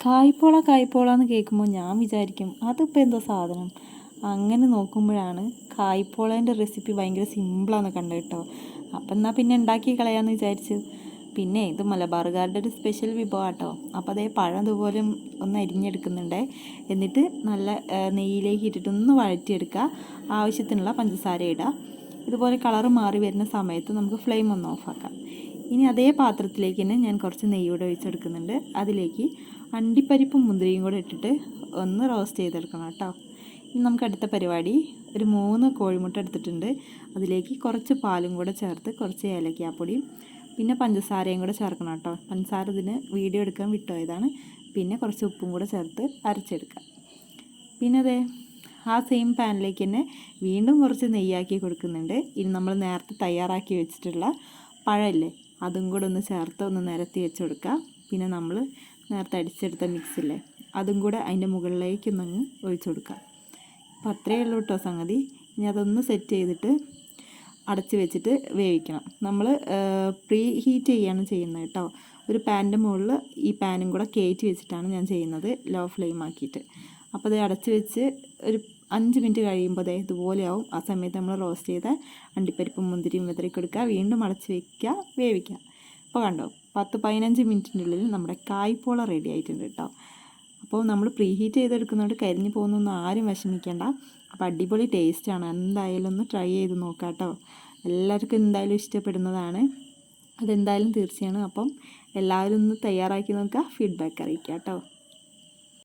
കായ്പോള കായ്പോള എന്ന് കേൾക്കുമ്പോൾ ഞാൻ വിചാരിക്കും അതിപ്പോൾ എന്തോ സാധനം. അങ്ങനെ നോക്കുമ്പോഴാണ് കായ്പോളേൻ്റെ റെസിപ്പി ഭയങ്കര സിമ്പിളാണ് കണ്ടത് കേട്ടോ. അപ്പം എന്നാൽ പിന്നെ ഉണ്ടാക്കി കളയാമെന്ന് വിചാരിച്ചു. പിന്നെ ഇത് മലബാറുകാരുടെ ഒരു സ്പെഷ്യൽ വിഭവം കേട്ടോ. അപ്പോൾ അതേ പഴം ഇതുപോലെ ഒന്ന് അരിഞ്ഞെടുക്കുന്നുണ്ട്. എന്നിട്ട് നല്ല നെയ്യിലേക്ക് ഇട്ടിട്ട് ഒന്ന് വഴറ്റിയെടുക്കുക. ആവശ്യത്തിനുള്ള പഞ്ചസാര ഇടുക. ഇതുപോലെ കളറ് മാറി വരുന്ന സമയത്ത് നമുക്ക് ഫ്ലെയിം ഒന്ന് ഓഫാക്കാം. ഇനി അതേ പാത്രത്തിലേക്ക് തന്നെ ഞാൻ കുറച്ച് നെയ്യൂടെ ഒഴിച്ചെടുക്കുന്നുണ്ട്. അതിലേക്ക് അണ്ടിപ്പരിപ്പും മുന്തിരിയും കൂടെ ഇട്ടിട്ട് ഒന്ന് റോസ്റ്റ് ചെയ്തെടുക്കണം കേട്ടോ. ഇനി നമുക്ക് അടുത്ത പരിപാടി, ഒരു 3 കോഴിമുട്ട എടുത്തിട്ടുണ്ട്. അതിലേക്ക് കുറച്ച് പാലും കൂടെ ചേർത്ത് കുറച്ച് ഏലക്കാപ്പൊടിയും പിന്നെ പഞ്ചസാരയും കൂടെ ചേർക്കണം കേട്ടോ. പഞ്ചസാര ഇതിന് വീഡിയോ എടുക്കാൻ വിട്ടുപോയതാണ്. പിന്നെ കുറച്ച് ഉപ്പും കൂടെ ചേർത്ത് അരച്ചെടുക്കാം. പിന്നെ അതെ ആ സെയിം പാനിലേക്ക് തന്നെ വീണ്ടും കുറച്ച് നെയ്യാക്കി കൊടുക്കുന്നുണ്ട്. ഇനി നമ്മൾ നേരത്തെ തയ്യാറാക്കി വെച്ചിട്ടുള്ള പഴമില്ലേ, അതും കൂടെ ഒന്ന് ചേർത്ത് ഒന്ന് നിരത്തി വെച്ച് കൊടുക്കുക. പിന്നെ നമ്മൾ നേരത്തെ അടിച്ചെടുത്ത മിക്സില്ലേ, അതും കൂടെ അതിൻ്റെ മുകളിലേക്കൊന്നങ്ങ് ഒഴിച്ചു കൊടുക്കുക. അപ്പോൾ അത്രയേ ഉള്ളൂ കേട്ടോ സംഗതി. ഇനി അതൊന്ന് സെറ്റ് ചെയ്തിട്ട് അടച്ച് വെച്ചിട്ട് വേവിക്കണം. നമ്മൾ പ്രീ ഹീറ്റ് ചെയ്യാണ് ചെയ്യുന്നത് കേട്ടോ. ഒരു പാനിൻ്റെ മുകളിൽ ഈ പാനും കൂടെ കയറ്റി വെച്ചിട്ടാണ് ഞാൻ ചെയ്യുന്നത്, ലോ ഫ്ലെയിം ആക്കിയിട്ട്. അപ്പോൾ അത് അടച്ച് വെച്ച് ഒരു 5 മിനിറ്റ് കഴിയുമ്പോൾ അതേ ഇതുപോലെയാവും. ആ സമയത്ത് നമ്മൾ റോസ്റ്റ് ചെയ്ത അണ്ടിപ്പരിപ്പും മുന്തിരിയും വിതറിക്കൊടുക്കുക. വീണ്ടും അടച്ച് വയ്ക്കുക, വേവിക്കുക. അപ്പോൾ കണ്ടോ 10-15 മിനിറ്റിൻ്റെ ഉള്ളിൽ നമ്മുടെ കായ്പോള റെഡി ആയിട്ടുണ്ട് കേട്ടോ. അപ്പോൾ നമ്മൾ പ്രീ ഹീറ്റ് ചെയ്തെടുക്കുന്നതുകൊണ്ട് കരിഞ്ഞു പോകുന്നൊന്നും ആരും വിഷമിക്കേണ്ട. അപ്പോൾ അടിപൊളി ടേസ്റ്റാണ്. എന്തായാലും ഒന്ന് ട്രൈ ചെയ്ത് നോക്കാം കേട്ടോ. എല്ലാവർക്കും എന്തായാലും ഇഷ്ടപ്പെടുന്നതാണ്. അതെന്തായാലും തീർച്ചയാണ്. അപ്പം എല്ലാവരും ഒന്ന് തയ്യാറാക്കി നോക്കുക, ഫീഡ്ബാക്ക് അറിയിക്കുക കേട്ടോ.